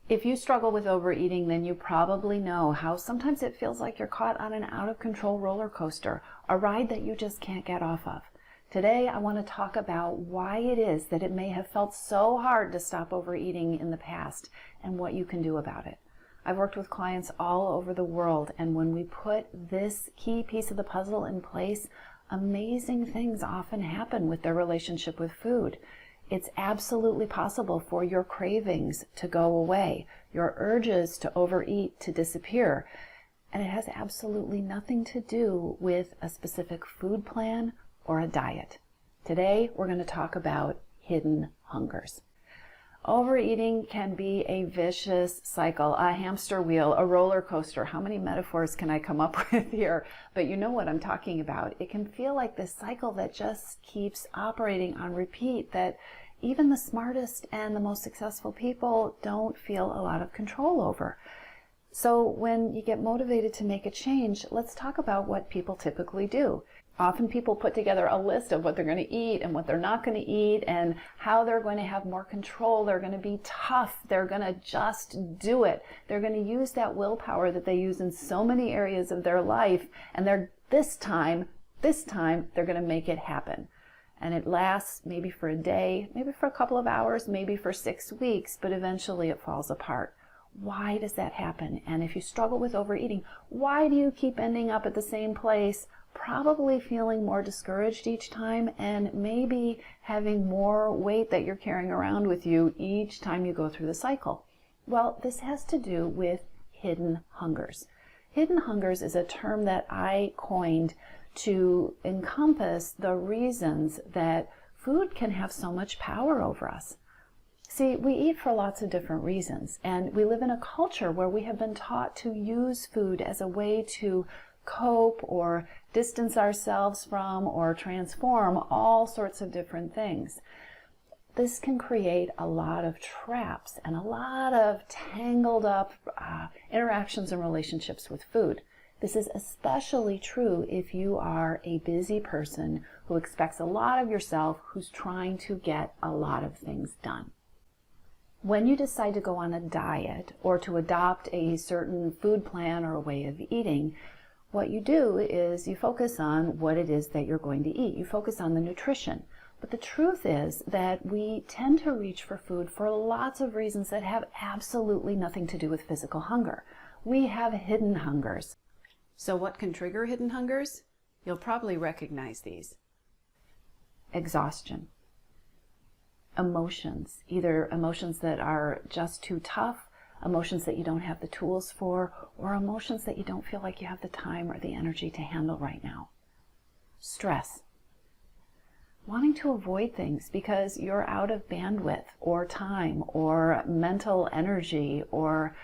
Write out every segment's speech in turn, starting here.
If you struggle with overeating, then you probably know how sometimes it feels like you're caught on an out-of-control roller coaster, a ride that you just can't get off of. Today, I want to talk about why it is that it may have felt so hard to stop overeating in the past and what you can do about it. I've worked with clients all over the world, and when we put this key piece of the puzzle in place, amazing things often happen with their relationship with food. It's absolutely possible for your cravings to go away, your urges to overeat to disappear, and it has absolutely nothing to do with a specific food plan or a diet. Today, we're going to talk about hidden hungers. Overeating can be a vicious cycle, a hamster wheel, a roller coaster. How many metaphors can I come up with here? But you know what I'm talking about. It can feel like this cycle that just keeps operating on repeat, that even the smartest and the most successful people don't feel a lot of control over. So when you get motivated to make a change, let's talk about what people typically do. Often people put together a list of what they're going to eat and what they're not going to eat and how they're going to have more control. They're going to be tough. They're going to just do it. They're going to use that willpower that they use in so many areas of their life, and this time, they're going to make it happen. And it lasts maybe for a day, maybe for a couple of hours, maybe for 6 weeks, but eventually it falls apart. Why does that happen? And if you struggle with overeating, why do you keep ending up at the same place, probably feeling more discouraged each time and maybe having more weight that you're carrying around with you each time you go through the cycle? Well, this has to do with hidden hungers. Hidden hungers is a term that I coined to encompass the reasons that food can have so much power over us. See, we eat for lots of different reasons, and we live in a culture where we have been taught to use food as a way to cope or distance ourselves from or transform all sorts of different things. This can create a lot of traps and a lot of tangled up interactions and relationships with food. This is especially true if you are a busy person who expects a lot of yourself, who's trying to get a lot of things done. When you decide to go on a diet or to adopt a certain food plan or a way of eating, what you do is you focus on what it is that you're going to eat. You focus on the nutrition. But the truth is that we tend to reach for food for lots of reasons that have absolutely nothing to do with physical hunger. We have hidden hungers. So what can trigger hidden hungers? You'll probably recognize these. Exhaustion. Emotions, either emotions that are just too tough, emotions that you don't have the tools for, or emotions that you don't feel like you have the time or the energy to handle right now. Stress. Wanting to avoid things because you're out of bandwidth or time or mental energy, or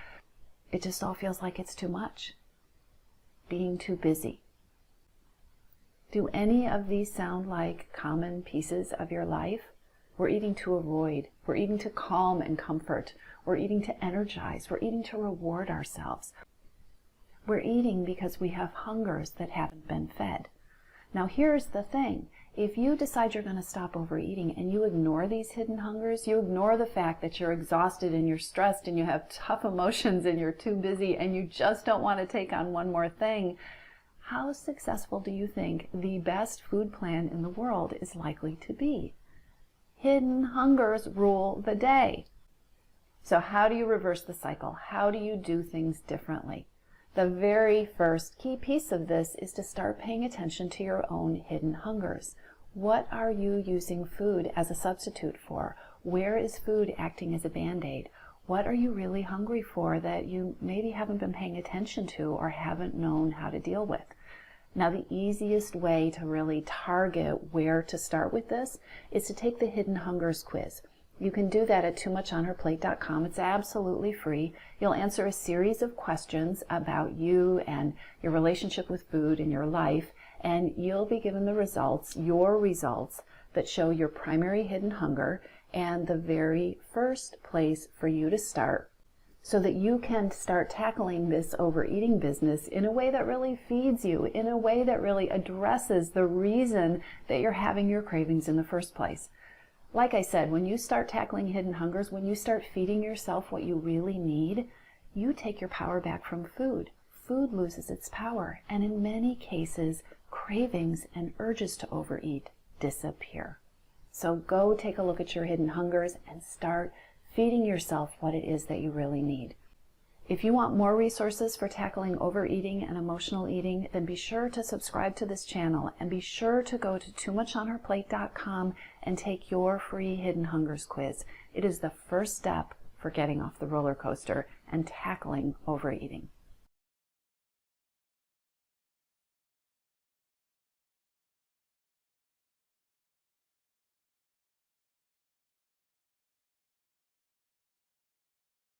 it just all feels like it's too much. Being too busy. Do any of these sound like common pieces of your life? We're eating to avoid. We're eating to calm and comfort. We're eating to energize. We're eating to reward ourselves. We're eating because we have hungers that haven't been fed. Now here's the thing. If you decide you're going to stop overeating and you ignore these hidden hungers, you ignore the fact that you're exhausted and you're stressed and you have tough emotions and you're too busy and you just don't want to take on one more thing, how successful do you think the best food plan in the world is likely to be? Hidden hungers rule the day. So how do you reverse the cycle? How do you do things differently? The very first key piece of this is to start paying attention to your own hidden hungers. What are you using food as a substitute for? Where is food acting as a Band-Aid? What are you really hungry for that you maybe haven't been paying attention to or haven't known how to deal with? Now, the easiest way to really target where to start with this is to take the Hidden Hungers quiz. You can do that at toomuchonherplate.com. It's absolutely free. You'll answer a series of questions about you and your relationship with food in your life, and you'll be given the results, your results, that show your primary hidden hunger and the very first place for you to start so that you can start tackling this overeating business in a way that really feeds you, in a way that really addresses the reason that you're having your cravings in the first place. Like I said, when you start tackling hidden hungers, when you start feeding yourself what you really need, you take your power back from food. Food loses its power, and in many cases, cravings and urges to overeat disappear. So go take a look at your hidden hungers and start feeding yourself what it is that you really need. If you want more resources for tackling overeating and emotional eating, then be sure to subscribe to this channel and be sure to go to toomuchonherplate.com and take your free Hidden Hungers quiz. It is the first step for getting off the roller coaster and tackling overeating.